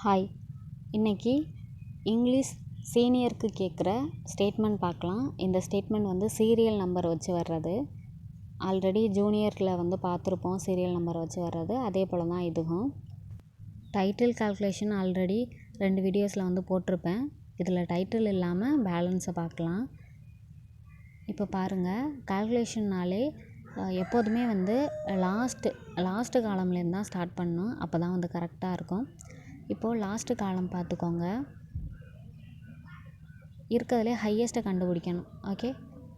Hi, இன்றைக்கி English சீனியருக்கு கேட்குற statement பார்க்கலாம். இந்த ஸ்டேட்மெண்ட் வந்து சீரியல் நம்பர் வச்சு வர்றது. ஆல்ரெடி ஜூனியரில் வந்து பார்த்துருப்போம் சீரியல் நம்பர் வச்சு வர்றது. அதே போல் தான் இதுவும். டைட்டில் கால்குலேஷன் ஆல்ரெடி 2 வீடியோஸில் வந்து போட்டிருப்பேன். இதில் டைட்டில் இல்லாமல் பேலன்ஸை பார்க்கலாம். இப்போ பாருங்கள், கால்குலேஷன்னாலே எப்போதுமே வந்து லாஸ்ட்டு காலம்லேருந்து தான் ஸ்டார்ட் பண்ணணும். அப்போ தான் வந்து கரெக்டாக இருக்கும். இப்போது லாஸ்ட்டு காலம் பார்த்துக்கோங்க. இருக்கிறதுலே ஹையஸ்ட்டை கண்டுபிடிக்கணும். ஓகே,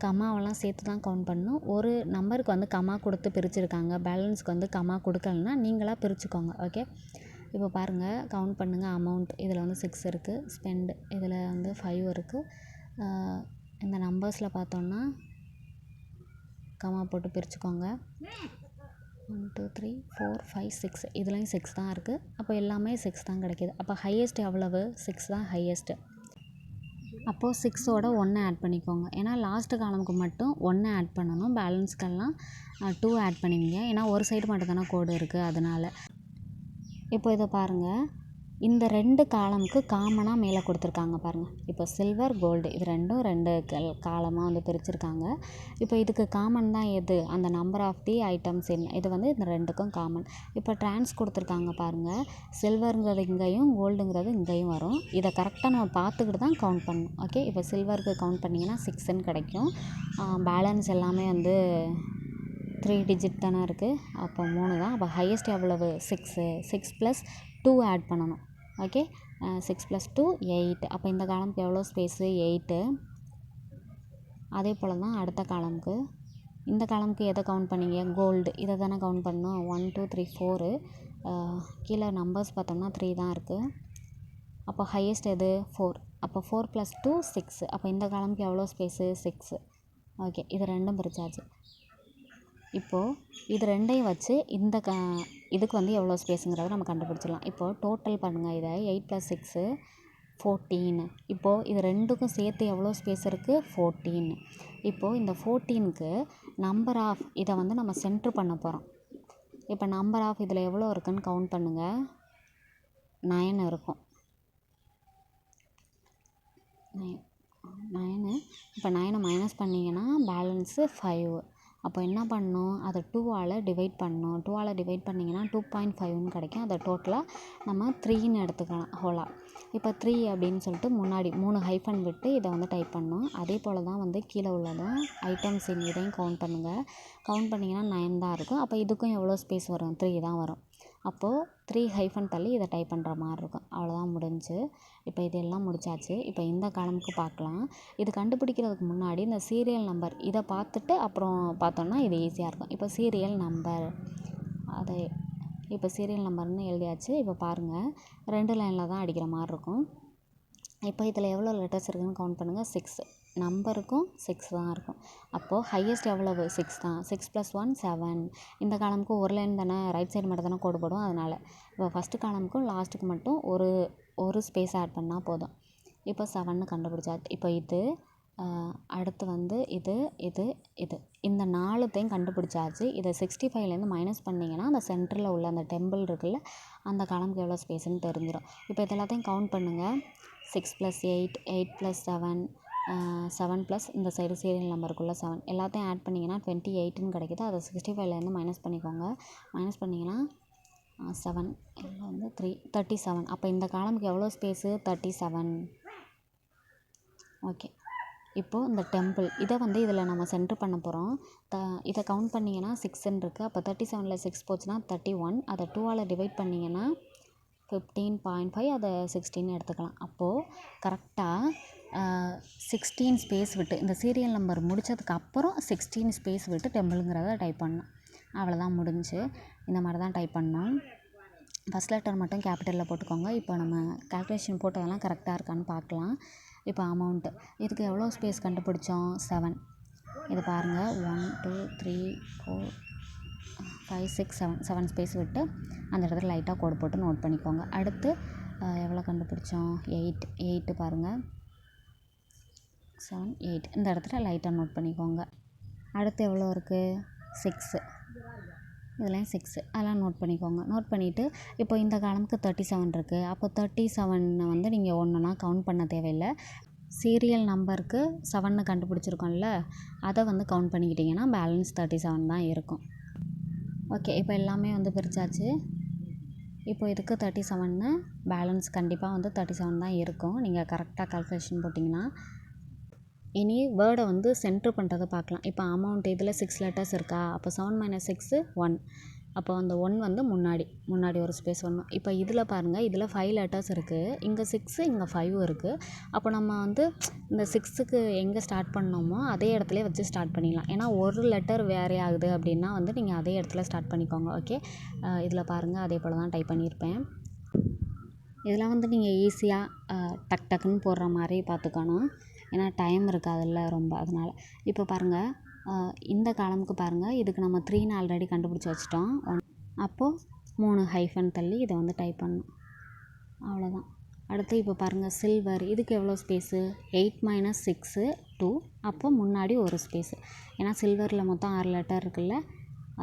கமாவெல்லாம் சேர்த்து தான் கவுண்ட் பண்ணணும். ஒரு நம்பருக்கு வந்து கமா கொடுத்து பிரிச்சுருக்காங்க, பேலன்ஸ்க்கு வந்து கமா கொடுக்கலன்னா நீங்களாக பிரிச்சுக்கோங்க. ஓகே, இப்போ பாருங்கள், கவுண்ட் பண்ணுங்கள். அமௌண்ட் இதில் வந்து 6 இருக்குது. ஸ்பெண்ட் இதில் வந்து 5 இருக்குது. இந்த நம்பர்ஸில் பார்த்தோன்னா கமா போட்டு பிரிச்சுக்கோங்க. 1 2 3 4 5 6 இதுலேயும் 6 தான் இருக்குது. அப்போ எல்லாமே 6 தான் கிடைக்கிது. அப்போ ஹையஸ்ட் எவ்வளவு? 6 தான் ஹையஸ்ட்டு. அப்போது 6ஓட 1 ஆட் பண்ணிக்கோங்க. ஏன்னா லாஸ்ட்டு காலமுக்கு மட்டும் 1 ஆட் பண்ணணும். பேலன்ஸ்க்கெல்லாம் 2 ஆட் பண்ணுவீங்க. ஏன்னா ஒரு சைடு மட்டும் தானே கோடு இருக்குது, அதனால். இப்போ இதை பாருங்கள், இந்த 2 காலமுக்கு காமனாக மேலே கொடுத்துருக்காங்க பாருங்கள். இப்போ சில்வர், கோல்டு இது ரெண்டும் 2 காலமாக வந்து பிரிச்சுருக்காங்க. இப்போ இதுக்கு காமன் தான் எது? அந்த நம்பர் ஆஃப் தி ஐட்டம்ஸ் இது வந்து இந்த 2க்கும் காமன். இப்போ ட்ரான்ஸ் கொடுத்துருக்காங்க பாருங்கள். சில்வருங்கிறது இங்கேயும், கோல்டுங்கிறது இங்கேயும் வரும். இதை கரெக்டாக நம்ம பார்த்துக்கிட்டு தான் கவுண்ட் பண்ணணும். ஓகே, இப்போ சில்வருக்கு கவுண்ட் பண்ணிங்கன்னா 6ன்னு கிடைக்கும். பேலன்ஸ் எல்லாமே வந்து 3 டிஜிட் தானே இருக்குது. அப்போ 3 தான். அப்போ ஹையஸ்ட் எவ்வளவு? 6 ப்ளஸ் 2 ஆட் பண்ணணும். ஓகே, 6 + 2 8. அப்போ இந்த காலமுக்கு எவ்வளோ ஸ்பேஸு? 8. அதே போல் தான் அடுத்த காலமுக்கு. இந்த காலமுக்கு எதை கவுண்ட் பண்ணீங்க? கோல்டு இதை தானே கவுண்ட் பண்ணணும். 1 2 3 4. கீழே நம்பர்ஸ் பார்த்தோம்னா 3 தான் இருக்குது. அப்போ ஹையஸ்ட் எது? 4. அப்போ 4 + 2 6. அப்போ இந்த காலமுக்கு எவ்வளோ ஸ்பேஸு? 6. ஓகே, இது ரெண்டும் பிரிச்சாச்சு. இப்போது இது ரெண்டையும் வச்சு இந்த இதுக்கு வந்து எவ்வளோ ஸ்பேஸுங்கிறத நம்ம கண்டுபிடிச்சிடலாம். இப்போது டோட்டல் பண்ணுங்கள். இதை 8 + 6 14. இப்போது இது ரெண்டுக்கும் சேர்த்து எவ்வளோ ஸ்பேஸ் இருக்குது? 14. இப்போது இந்த 14க்கு நம்பர் ஆஃப் இதை வந்து நம்ம சென்ட்ரு பண்ண போகிறோம். இப்போ நம்பர் ஆஃப் இதில் எவ்வளோ இருக்குதுன்னு கவுண்ட் பண்ணுங்கள். 9 இருக்கும். 9. இப்போ 9 மைனஸ் பண்ணிங்கன்னா பேலன்ஸு 5. அப்போ என்ன பண்ணணும்? அதை 2ஆல் டிவைட் பண்ணணும். 2ஆல் டிவைட் பண்ணிங்கன்னா 2.5ன்னு கிடைக்கும். அதை டோட்டலாக நம்ம 3ன்னு எடுத்துக்கலாம் ஹோலாக. இப்போ 3 அப்படின்னு சொல்லிட்டு முன்னாடி 3 ஹைஃபன் விட்டு இதை வந்து டைப் பண்ணணும். அதே போல் தான் வந்து கீழே உள்ளதும் ஐட்டம்ஸ் இதையும் கவுண்ட் பண்ணுங்கள். கவுண்ட் பண்ணிங்கன்னா 9 தான் இருக்கும். அப்போ இதுக்கும் எவ்வளோ ஸ்பேஸ் வரும்? 3 தான் வரும். அப்போது 3 ஹைஃபன் தள்ளி இதை டைப் பண்ணுற மாதிரி இருக்கும். அவ்வளோதான் முடிஞ்சு. இப்போ இதெல்லாம் முடிச்சாச்சு. இப்போ இந்த காலமுக்கு பார்க்கலாம். இது கண்டுபிடிக்கிறதுக்கு முன்னாடி இந்த சீரியல் நம்பர் இதை பார்த்துட்டு அப்புறம் பார்த்தோன்னா இது ஈஸியாக இருக்கும். இப்போ சீரியல் நம்பர் அதை இப்போ சீரியல் நம்பர்னு எழுதியாச்சு. இப்போ பாருங்கள், 2 லைனில் தான் அடிக்கிற மாதிரி இருக்கும். இப்போ இதில் எவ்வளோ லெட்டர்ஸ் இருக்குதுன்னு கவுண்ட் பண்ணுங்கள். 6. நம்பருக்கும் 6 தான் இருக்கும். அப்போது ஹையஸ்ட் எவ்வளவு? 6 தான். 6 + 1 7. இந்த காலமுக்கு ஒரு லைன் தானே, ரைட் சைடு மட்டும் தானே கோடு போடும், அதனால். இப்போ ஃபஸ்ட்டு காலமுக்கும் லாஸ்ட்டுக்கு மட்டும் ஒரு ஸ்பேஸ் ஆட் பண்ணால் போதும். இப்போ 7ன்னு கண்டுபிடிச்சாச்சு. இப்போ இது அடுத்து வந்து இது இந்த 4த்தையும் கண்டுபிடிச்சாச்சு. இதை 65லேருந்து மைனஸ் பண்ணிங்கன்னா அந்த சென்டரில் உள்ள அந்த டெம்பிள் இருக்குல்ல, அந்த காலமுக்கு எவ்வளோ ஸ்பேஸுன்னு தெரிஞ்சிடும். இப்போ இது எல்லாத்தையும் கவுண்ட் பண்ணுங்கள். 6 + 8 8 + 7 7 ப்ளஸ் இந்த சைடு சீரியல் நம்பருக்குள்ளே 7 எல்லாத்தையும் ஆட் பண்ணிங்கன்னா 28ன்னு கிடைக்கிது. அதை 65லேருந்து மைனஸ் பண்ணிக்கோங்க. மைனஸ் பண்ணிங்கன்னா 7 இதில் வந்து 37. அப்போ இந்த காலமுக்கு எவ்வளோ ஸ்பேஸு? 37. ஓகே, இப்போது இந்த டெம்பிள் இதை வந்து இதில் நம்ம சென்டர் பண்ண போகிறோம். இதை கவுண்ட் பண்ணிங்கன்னா 6ன்னு இருக்குது. அப்போ 37ல் 6 போச்சுன்னா 31. அதை 2ஆல் டிவைட் பண்ணிங்கன்னா 15.5. அதை 16 எடுத்துக்கலாம். அப்போது கரெக்டாக 16 ஸ்பேஸ் விட்டு இந்த சீரியல் நம்பர் முடித்ததுக்கு அப்புறம் 16 ஸ்பேஸ் விட்டு டெம்பிளுங்கிறத டைப் பண்ணணும். அவ்வளோதான் முடிஞ்சு. இந்த மாதிரி தான் டைப் பண்ணணும். ஃபஸ்ட் லெட்டர் மட்டும் கேபிட்டலில் போட்டுக்கோங்க. இப்போ நம்ம கால்குலேஷன் போட்டதெல்லாம் கரெக்டாக இருக்கான்னு பார்க்கலாம். இப்போ அமௌண்ட்டு இதுக்கு எவ்வளோ ஸ்பேஸ் கண்டுபிடிச்சோம்? 7. இது பாருங்கள், 1 2 3 4 5 6 7 ஸ்பேஸ் விட்டு அந்த இடத்துல லைட்டாக கோடு போட்டு நோட் பண்ணிக்கோங்க. அடுத்து எவ்வளோ கண்டுபிடிச்சோம்? 8 பாருங்கள், 7 8 இந்த இடத்துல லைட்டாக நோட் பண்ணிக்கோங்க. அடுத்து எவ்வளோ இருக்குது? 6. இதெல்லாம் 6 அதெல்லாம் நோட் பண்ணிக்கோங்க. நோட் பண்ணிவிட்டு இப்போ இந்த காலமுக்கு 37 இருக்குது. அப்போ 37 வந்து நீங்கள் ஒன்றா கவுண்ட் பண்ண தேவையில்லை. சீரியல் நம்பருக்கு 7 கண்டுபிடிச்சிருக்கோம்ல, அதை வந்து கவுண்ட் பண்ணிக்கிட்டிங்கன்னா பேலன்ஸ் 37 தான் இருக்கும். ஓகே, இப்போ எல்லாமே வந்து பிரித்தாச்சு. இப்போ இதுக்கு 37 பேலன்ஸ் கண்டிப்பாக வந்து 37 தான் இருக்கும். நீங்கள் கரெக்டாக கால்குலேஷன் போட்டிங்கன்னா. இனி வேர்டை வந்து சென்ட்ரு பண்ணுறதை பார்க்கலாம். இப்போ அமௌண்ட் இதில் 6 லெட்டர்ஸ் இருக்கா, அப்போ 7 - 6 1. அப்போ அந்த 1 வந்து முன்னாடி ஒரு ஸ்பேஸ் வரணும். இப்போ இதில் பாருங்கள், இதில் 5 லெட்டர்ஸ் இருக்குது. இங்கே 6 இங்கே 5 இருக்குது. அப்போ நம்ம வந்து இந்த 6க்கு எங்கே ஸ்டார்ட் பண்ணோமோ அதே இடத்துலையே வச்சு ஸ்டார்ட் பண்ணிடலாம். ஏன்னா ஒரு லெட்டர் வேறே ஆகுது அப்படின்னா வந்து நீங்கள் அதே இடத்துல ஸ்டார்ட் பண்ணிக்கோங்க. ஓகே, இதில் பாருங்கள், அதே போல் தான் டைப் பண்ணியிருப்பேன். இதெல்லாம் வந்து நீங்கள் ஈஸியாக டக் டக்குன்னு போடுற மாதிரி பார்த்துக்கணும். ஏன்னா டைம் இருக்காதுல்ல ரொம்ப, அதனால். இப்போ பாருங்கள், இந்த காலமுக்கு பாருங்கள், இதுக்கு நம்ம 3ன்னு ஆல்ரெடி கண்டுபிடிச்சி வச்சிட்டோம். அப்போது 3 ஹைஃபன் தள்ளி இதை வந்து டைப் பண்ணணும். அவ்வளோதான். அடுத்து இப்போ பாருங்கள், சில்வர். இதுக்கு எவ்வளோ ஸ்பேஸு? 8 - 6 2. அப்போ முன்னாடி ஒரு ஸ்பேஸு. ஏன்னா சில்வரில் மொத்தம் 6 லெட்டர் இருக்குல்ல,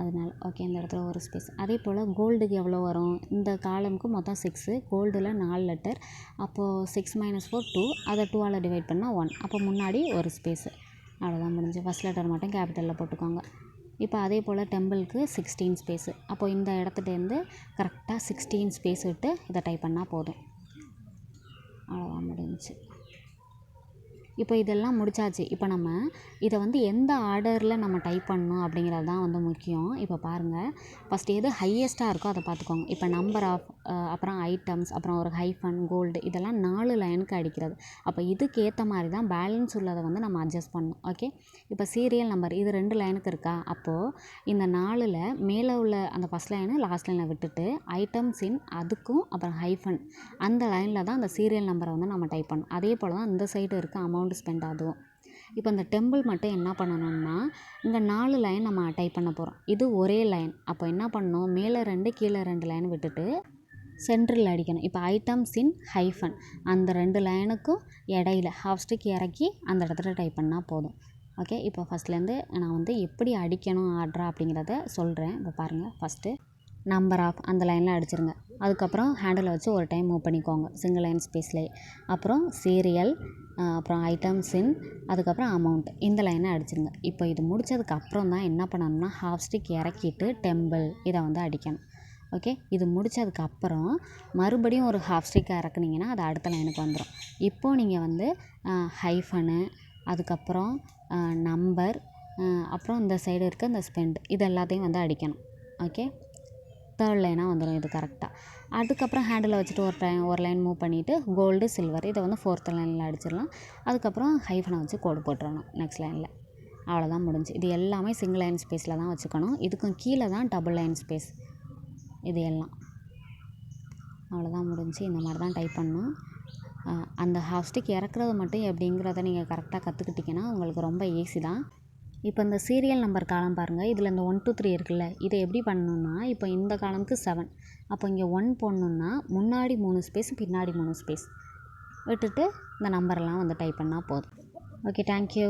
அதனால். ஓகே, இந்த இடத்துல ஒரு ஸ்பேஸ். அதே போல் கோல்டுக்கு எவ்வளோ வரும்? இந்த காலமுக்கு மொத்தம் 6, கோல்டில் 4 லெட்டர். அப்போது 6 - 4 2. அதை 2ஆல் டிவைட் பண்ணால் 1. அப்போ முன்னாடி ஒரு ஸ்பேஸு. அவ்வளோதான் முடிஞ்சு. ஃபஸ்ட் லெட்டர் மட்டும் கேபிட்டலில் போட்டுக்கோங்க. இப்போ அதே போல் டெம்பிளுக்கு 16 ஸ்பேஸு. அப்போ இந்த இடத்துலேருந்து கரெக்டாக 16 ஸ்பேஸ் விட்டு இதை டைப் பண்ணால் போதும். அவ்வளோதான் முடிஞ்சு. இப்போ இதெல்லாம் முடிச்சாச்சு. இப்போ நம்ம இதை வந்து எந்த ஆர்டரில் நம்ம டைப் பண்ணணும் அப்படிங்கிறது தான் வந்து முக்கியம். இப்போ பாருங்கள், ஃபஸ்ட்டு எது ஹையஸ்ட்டாக இருக்கோ அதை பார்த்துக்கோங்க. இப்போ நம்பர் ஆஃப், அப்புறம் ஐட்டம்ஸ், அப்புறம் ஒரு ஹைஃபன், கோல்டு, இதெல்லாம் 4 லைனுக்கு அடிக்கிறது. அப்போ இதுக்கு ஏற்ற மாதிரி தான் பேலன்ஸ் உள்ளதை வந்து நம்ம அட்ஜஸ்ட் பண்ணணும். ஓகே, இப்போ சீரியல் நம்பர் இது 2 லைனுக்கு இருக்கா, அப்போது இந்த 4ல் மேலே உள்ள அந்த ஃபஸ்ட் லைனு லாஸ்ட் லைனை விட்டுட்டு ஐட்டம்ஸ் இன் அதுக்கும் அப்புறம் ஹைஃபன் அந்த லைனில் தான் அந்த சீரியல் நம்பரை வந்து நம்ம டைப் பண்ணணும். அதே போல் தான் இந்த சைடு இருக்க அமௌண்ட் ஸ்பெண்ட் ஆகும். இப்போ இந்த டெம்பிள் மட்டும் என்ன பண்ணணும்னா, இங்கே 4 லைன் நம்ம டைப் பண்ண போகிறோம். இது ஒரே லைன். அப்போ என்ன பண்ணணும், மேலே 2 கீழே 2 லைன் விட்டுட்டு சென்டரில் அடிக்கணும். இப்போ ஐட்டம்ஸ் இன் ஹைஃபன் அந்த 2 லைனுக்கும் இடையில ஹாஃப் ஸ்டிக் இறக்கி அந்த இடத்துல டைப் பண்ணால் போதும். ஓகே, இப்போ ஃபஸ்ட்லேருந்து நான் வந்து எப்படி அடிக்கணும் ஆர்டரா அப்படிங்கிறத சொல்கிறேன். இப்போ பாருங்கள், ஃபஸ்ட்டு நம்பர் ஆஃப் அந்த லைனில் அடிச்சிருங்க. அதுக்கப்புறம் ஹேண்டில் வச்சு ஒரு டைம் மூவ் பண்ணிக்கோங்க சிங்கிள் லைன் ஸ்பேஸ்லேயே. அப்புறம் சீரியல், அப்புறம் ஐட்டம்ஸ் இன், அதுக்கப்புறம் அமௌண்ட், இந்த லைனை அடிச்சிருங்க. இப்போ இது முடித்ததுக்கு அப்புறம் தான் என்ன பண்ணணும்னா ஹாஃப் ஸ்டிக் இறக்கிட்டு டெம்பிள் இதை வந்து அடிக்கணும். ஓகே, இது முடித்ததுக்கப்புறம் மறுபடியும் ஒரு ஹாஃப் ஸ்டிக்கை இறக்குனீங்கன்னா அது அடுத்த லைனுக்கு வந்துடும். இப்போது நீங்கள் வந்து ஹைஃபனு, அதுக்கப்புறம் நம்பர், அப்புறம் இந்த சைடு இருக்க இந்த ஸ்பெண்ட், இது எல்லாத்தையும் வந்து அடிக்கணும். ஓகே, 3rd லைனாக வந்துடும் இது கரெக்டாக. அதுக்கப்புறம் ஹேண்டில் வச்சுட்டு ஒரு லைன் மூவ் பண்ணிவிட்டு கோல்டு, சில்வர் இதை வந்து 4th லைனில் அடிச்சிடலாம். அதுக்கப்புறம் ஹைஃபனை வச்சு கோடு போட்டுடணும் நெக்ஸ்ட் லைனில். அவ்வளோதான் முடிஞ்சு. இது எல்லாமே சிங்கிள் லைன் ஸ்பேஸில் தான் வச்சுக்கணும். இதுக்கும் கீழே தான் டபுள் லைன் ஸ்பேஸ். இது எல்லாம் அவ்வளோதான் முடிஞ்சு. இந்த மாதிரி தான் டைப் பண்ணணும். அந்த ஹாஃப் ஸ்டிக் இறக்குறது மட்டும் எப்படிங்கிறத நீங்கள் கரெக்டாக கற்றுக்கிட்டிங்கன்னா உங்களுக்கு ரொம்ப ஈஸி தான். இப்போ இந்த சீரியல் நம்பர் காலம் பாருங்கள், இதில் இந்த 1 2 3 இருக்குல்ல, இதை எப்படி பண்ணணுன்னா, இப்போ இந்த காலமுக்கு 7, அப்போ இங்கே 1 போடணுன்னா முன்னாடி 3 ஸ்பேஸ் பின்னாடி 3 ஸ்பேஸ் விட்டுட்டு இந்த நம்பரெல்லாம் வந்து டைப் பண்ணால் போதும். Okay, thank you.